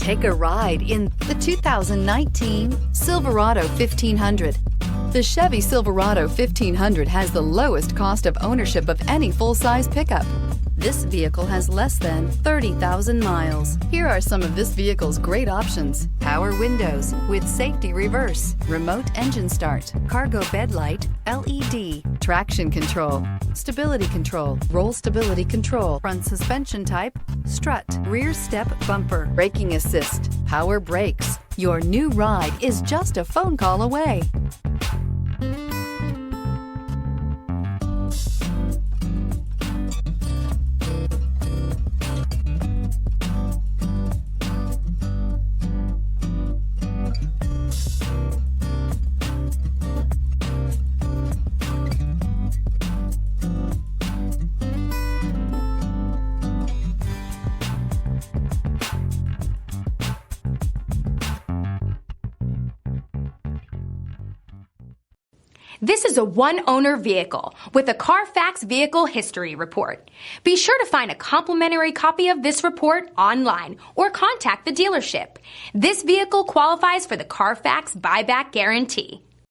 Take a ride in the 2019 Silverado 1500. The Chevy Silverado 1500 has the lowest cost of ownership of any full-size pickup. This vehicle has less than 30,000 miles. Here are some of this vehicle's great options: power windows with safety reverse, remote engine start, cargo bed light, LED, traction control, stability control, roll stability control, front suspension type, strut, rear step bumper, braking assist, power brakes. Your new ride is just a phone call away. This is a one-owner vehicle with a Carfax Vehicle History Report. Be sure to find a complimentary copy of this report online or contact the dealership. This vehicle qualifies for the Carfax Buyback Guarantee.